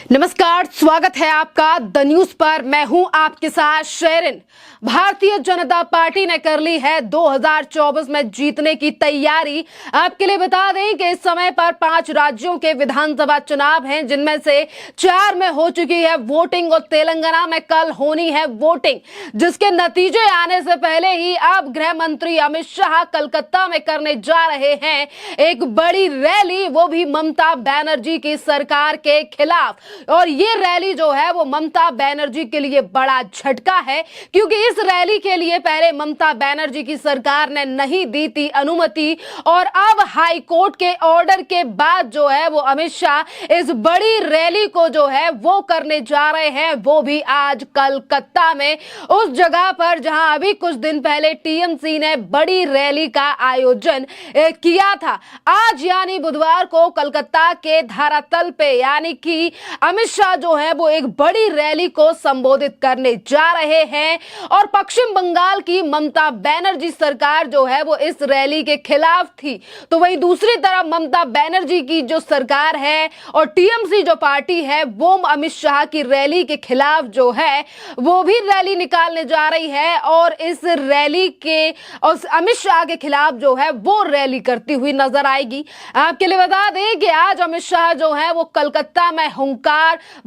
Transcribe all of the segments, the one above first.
नमस्कार, स्वागत है आपका द न्यूज पर। मैं हूं आपके साथ शेरिन। भारतीय जनता पार्टी ने कर ली है 2024 में जीतने की तैयारी। आपके लिए बता दें कि इस समय पर 5 राज्यों के विधानसभा चुनाव हैं, जिनमें से 4 में हो चुकी है वोटिंग और तेलंगाना में कल होनी है वोटिंग, जिसके नतीजे आने से पहले ही अब गृह मंत्री अमित शाह कलकत्ता में करने जा रहे हैं एक बड़ी रैली, वो भी ममता बनर्जी की सरकार के खिलाफ। और ये रैली जो है वो ममता बनर्जी के लिए बड़ा झटका है, क्योंकि इस रैली के लिए पहले ममता बनर्जी की सरकार ने नहीं दी थी अनुमति, और अब हाई कोर्ट के ऑर्डर के बाद जो है वो अमित शाह इस बड़ी रैली को जो है वो करने जा रहे हैं, वो भी आज कलकत्ता में, उस जगह पर जहां अभी कुछ दिन पहले टीएमसी ने बड़ी रैली का आयोजन किया था। आज यानी बुधवार को कलकत्ता के धरातल पे यानी कि अमित शाह जो है वो एक बड़ी रैली को संबोधित करने जा रहे हैं, और पश्चिम बंगाल की ममता बनर्जी सरकार जो है वो इस रैली के खिलाफ थी, तो वहीं दूसरी तरफ ममता बनर्जी की जो सरकार है और टीएमसी जो पार्टी है वो अमित शाह की रैली के खिलाफ जो है वो भी रैली निकालने जा रही है, और इस रैली के और अमित शाह के खिलाफ जो है वो रैली करती हुई नजर आएगी। आपके लिए बता दें कि आज अमित शाह जो है वो कलकत्ता में हुंकार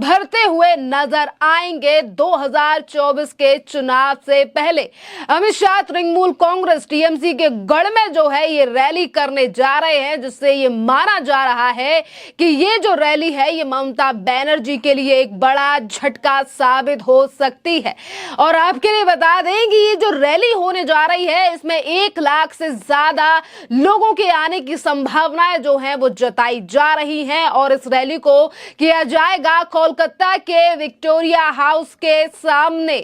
भरते हुए नजर आएंगे 2024 के चुनाव से पहले। अमित शाह तृणमूल कांग्रेस टीएमसी के गढ़ में जो है ये रैली करने जा रहे हैं, जिससे ये माना जा रहा है कि ये जो रैली है ये ममता बनर्जी के लिए एक बड़ा झटका साबित हो सकती है। और आपके लिए बता दें कि ये जो रैली होने जा रही है इसमें 1 लाख से ज्यादा लोगों के आने की संभावनाएं जो है वो जताई जा रही हैं, और इस रैली को किया जाएगा कोलकाता के विक्टोरिया हाउस के सामने।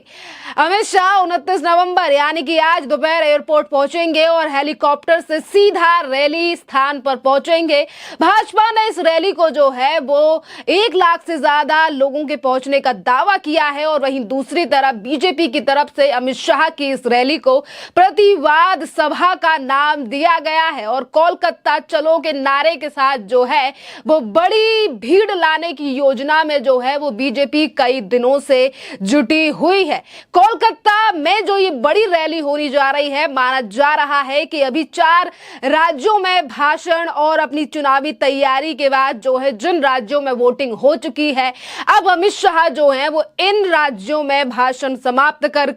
अमित शाह 29 नवंबर यानी कि आज दोपहर एयरपोर्ट पहुंचेंगे और हेलीकॉप्टर से सीधा रैली स्थान पर पहुंचेंगे। भाजपा ने इस रैली को जो है वो 1 लाख से ज्यादा लोगों के पहुंचने का दावा किया है, और वहीं दूसरी तरफ बीजेपी की तरफ से अमित शाह की इस रैली को प्रतिवाद सभा का नाम दिया गया है, और कोलकाता चलो के नारे के साथ जो है वो बड़ी भीड़ लाने की योजना में जो है वो बीजेपी कई दिनों से जुटी हुई है। कोलकाता में जो ये बड़ी रैली होनी जा रही है, माना जा रहा है कि अभी 4 राज्यों में भाषण और अपनी चुनावी तैयारी के बाद जो है जिन राज्यों में वोटिंग हो चुकी है, अब अमित शाह जो है वो इन राज्यों में भाषण समाप्त कर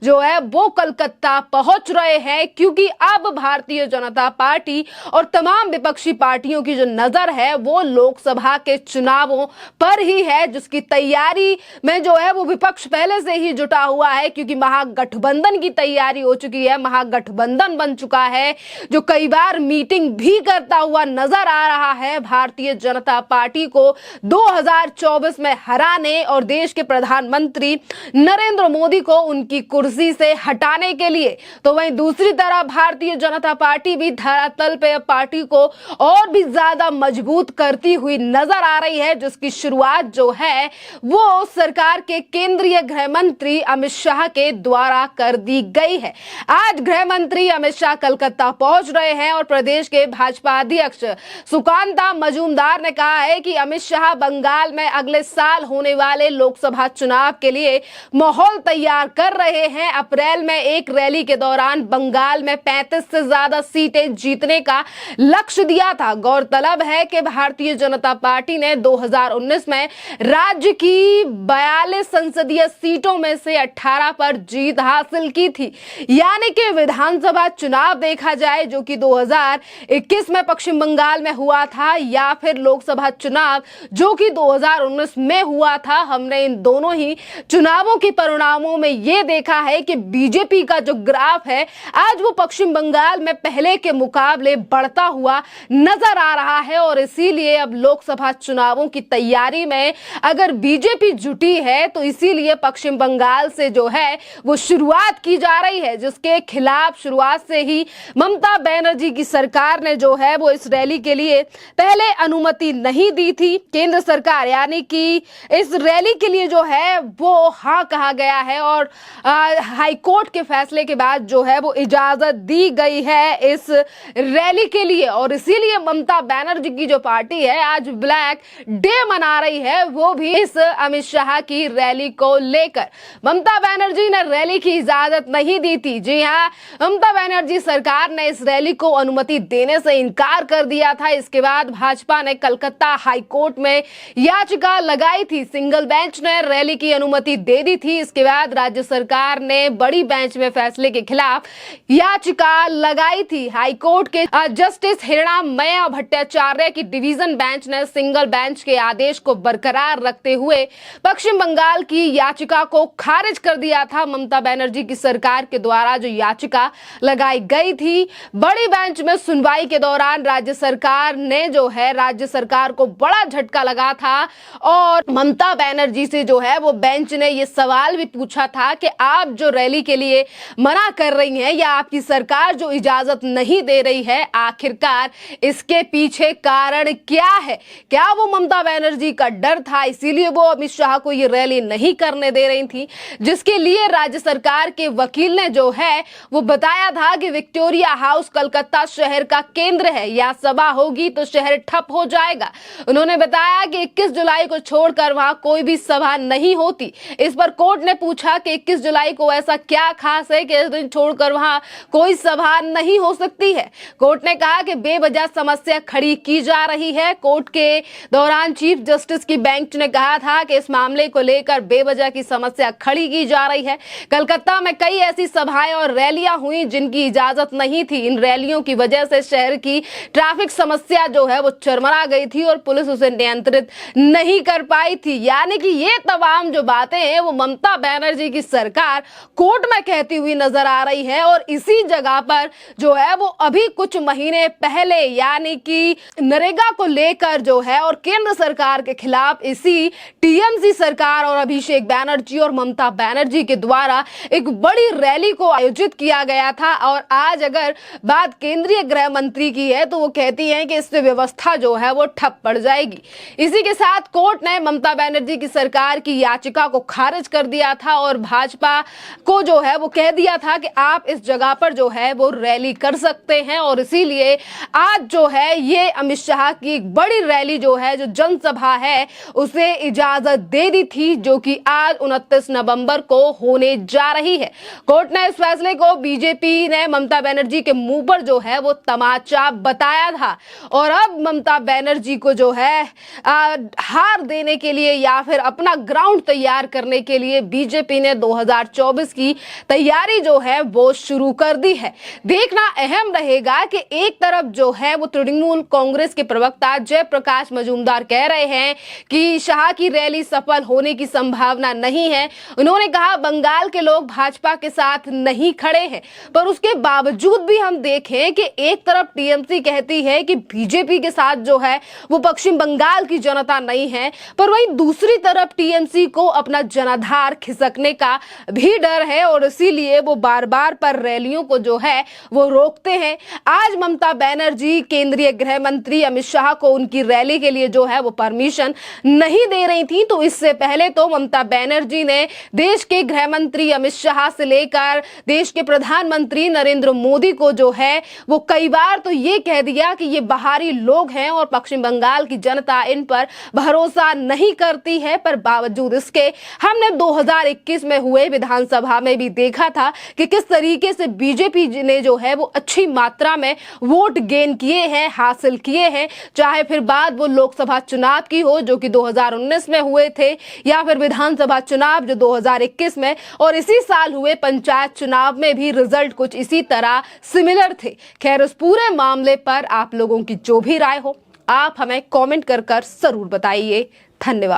जो है वो कलकत्ता पहुंच रहे हैं, क्योंकि अब भारतीय जनता पार्टी और तमाम विपक्षी पार्टियों की जो नजर है वो लोकसभा के चुनावों पर ही है, जिसकी तैयारी में जो है वो विपक्ष पहले से ही जुटा हुआ है, क्योंकि महागठबंधन की तैयारी हो चुकी है, महागठबंधन बन चुका है, जो कई बार मीटिंग भी करता हुआ नजर आ रहा है भारतीय जनता पार्टी को 2024 में हराने और देश के प्रधानमंत्री नरेंद्र मोदी को उनकी कुर्सी से हटाने के लिए। तो वहीं दूसरी तरफ भारतीय जनता पार्टी भी धरातल पे पार्टी को और भी ज्यादा मजबूत करती हुई नजर आ रही है, जिसकी शुरुआत जो है वो सरकार के केंद्रीय गृह मंत्री अमित शाह के द्वारा कर दी गई है। आज गृह मंत्री अमित शाह कलकत्ता पहुंच रहे हैं, और प्रदेश के भाजपा अध्यक्ष सुकांता मजूमदार ने कहा है कि अमित शाह बंगाल में अगले साल होने वाले लोकसभा चुनाव के लिए माहौल तैयार कर रहे हैं। अप्रैल में एक रैली के दौरान बंगाल में 35 से ज्यादा सीटें जीतने का लक्ष्य दिया था। गौरतलब है कि भारतीय जनता पार्टी ने 2019 में राज्य की 42 संसदीय सीटों में से 18 पर जीत हासिल की थी, यानी कि विधानसभा चुनाव देखा जाए जो कि 2021 में पश्चिम बंगाल में हुआ था, या फिर लोकसभा चुनाव जो कि 2019 में हुआ था, हमने इन दोनों ही चुनावों के परिणामों में यह देखा है कि बीजेपी का जो ग्राफ है आज वो पश्चिम बंगाल में पहले के मुकाबले बढ़ता हुआ नजर आ रहा है, और इसीलिए अब लोकसभा चुनावों की तैयारी में अगर बीजेपी जुटी है तो इसीलिए पश्चिम बंगाल से जो है वो शुरुआत की जा रही है, जिसके खिलाफ शुरुआत से ही ममता बनर्जी की सरकार ने जो है वो इस रैली के लिए पहले अनुमति नहीं दी थी। केंद्र सरकार यानी कि इस रैली के लिए जो है वो हाँ कहा गया है, और हाई कोर्ट के फैसले के बाद जो है वो इजाजत दी गई है इस रैली के लिए, और इसीलिए ममता बनर्जी की जो पार्टी है आज ब्लैक डे मना आ रही है, वो भी इस अमित शाह की रैली को लेकर। ममता बनर्जी ने रैली की इजाजत नहीं दी थी। जी हाँ, ममता बनर्जी सरकार ने इस रैली को अनुमति देने से इनकार कर दिया था। इसके बाद भाजपा ने कलकत्ता हाई कोर्ट में याचिका लगाई थी। सिंगल बेंच ने रैली की अनुमति दे दी थी। इसके बाद राज्य सरकार ने बड़ी बेंच में फैसले के खिलाफ याचिका लगाई थी। हाई कोर्ट के जस्टिस हिरणामया भट्टाचार्य की डिवीजन बेंच ने सिंगल बेंच के आदेश को बरकरार रखते हुए पश्चिम बंगाल की याचिका को खारिज कर दिया था। ममता बनर्जी की सरकार के द्वारा जो याचिका लगाई गई थी, बड़ी बेंच में सुनवाई के दौरान राज्य सरकार ने जो है राज्य सरकार को बड़ा झटका लगा था और ममता बनर्जी से जो है वो बेंच ने ये सवाल भी पूछा था कि आप जो रैली के लिए मना कर रही हैं या आपकी सरकार जो इजाजत नहीं दे रही है, आखिरकार इसके पीछे कारण क्या है? क्या वो ममता बनर्जी का डर था, इसीलिए वो अमित शाह को ये रैली नहीं करने दे रही थी? जिसके लिए राज्य सरकार के वकील ने जो है वो बताया था कि विक्टोरिया हाउस कलकत्ता शहर का केंद्र है, यहाँ सभा होगी तो शहर ठप हो जाएगा। उन्होंने बताया कि 21 जुलाई को छोड़कर वहां कोई भी सभा नहीं होती। इस पर कोर्ट ने पूछा कि 21 जुलाई को ऐसा क्या खास है कि इस दिन छोड़कर वहां कोई सभा नहीं हो सकती है। कोर्ट ने कहा कि बेवजह समस्या खड़ी की जा रही है। कोर्ट के दौरान चीफ जस्टिस की बेंच ने कहा था कि इस मामले को लेकर बेवजह की समस्या खड़ी की जा रही है। कलकत्ता में कई ऐसी सभाएं और रैलियां हुई जिनकी इजाजत नहीं थी। इन रैलियों की वजह से शहर की ट्रैफिक समस्या जो है वो चरमरा गई थी और पुलिस उसे नियंत्रित नहीं कर पाई थी। यानी कि ये तमाम जो बातें हैं वो ममता बनर्जी की सरकार कोर्ट में कहती हुई नजर आ रही है। और इसी जगह पर जो है वो अभी कुछ महीने पहले यानी कि नरेगा को लेकर जो है और केंद्र सरकार के खिलाफ इसी टीएमसी सरकार और अभिषेक बनर्जी और ममता बनर्जी के द्वारा एक बड़ी रैली को आयोजित किया गया था। और आज अगर बात केंद्रीय गृह मंत्री की है तो वो कहती हैं कि इससे व्यवस्था जो है वो ठप पड़ जाएगी। इसी के साथ कोर्ट ने ममता बनर्जी की सरकार की याचिका को खारिज कर दिया था और भाजपा को जो है वो कह दिया था कि आप इस जगह पर जो है वो रैली कर सकते हैं। और इसीलिए आज जो है ये अमित शाह की एक बड़ी रैली जो है जो जनसभा है उसे इजाजत दे दी थी, जो कि आज 29 नवंबर को होने जा रही है। कोर्ट ने इस फैसले को बीजेपी ने ममता बनर्जी के मुंह पर जो है वो तमाचा बताया था। और अब ममता बनर्जी को जो है हार देने के लिए या फिर अपना ग्राउंड तैयार करने के लिए बीजेपी ने 2024 की तैयारी जो है वो शुरू कर दी है। देखना अहम रहेगा कि एक तरफ जो है वो तृणमूल कांग्रेस के प्रवक्ता जयप्रकाश मजूमदार कह रहे हैं कि शाह की रैली सफल होने की संभावना नहीं है। उन्होंने कहा बंगाल के लोग भाजपा के साथ नहीं खड़े हैं, पर उसके बावजूद भी हम देखें कि एक तरफ टीएमसी कहती है कि बीजेपी के साथ जो है वो पश्चिम बंगाल की जनता नहीं है, पर वहीं दूसरी तरफ टीएमसी को अपना जनाधार खिसकने का भी डर है और इसीलिए वो बार बार पर रैलियों को जो है वो रोकते हैं। आज ममता बनर्जी केंद्रीय गृह मंत्री अमित शाह को उनकी रैली के लिए जो है वो परमिशन नहीं दे रही थी। तो इससे पहले तो ममता बनर्जी ने देश के गृह मंत्री अमित शाह से लेकर देश के प्रधानमंत्री नरेंद्र मोदी को जो है वो कई बार तो ये कह दिया कि ये बाहरी लोग हैं और पश्चिम बंगाल की जनता इन पर भरोसा नहीं करती है। पर बावजूद इसके हमने 2021 में हुए विधानसभा में भी देखा था कि किस तरीके से बीजेपी ने जो है वो अच्छी मात्रा में वोट गेन किए हैं, हासिल किए हैं। चाहे फिर बात वो लोकसभा चुनाव की हो जो कि 2019 में हुए थे या फिर विधानसभा चुनाव जो 2021 में और इसी साल हुए पंचायत चुनाव में भी रिजल्ट कुछ इसी तरह सिमिलर थे। खैर उस पूरे मामले पर आप लोगों की जो भी राय हो आप हमें कमेंट कर जरूर बताइए। धन्यवाद।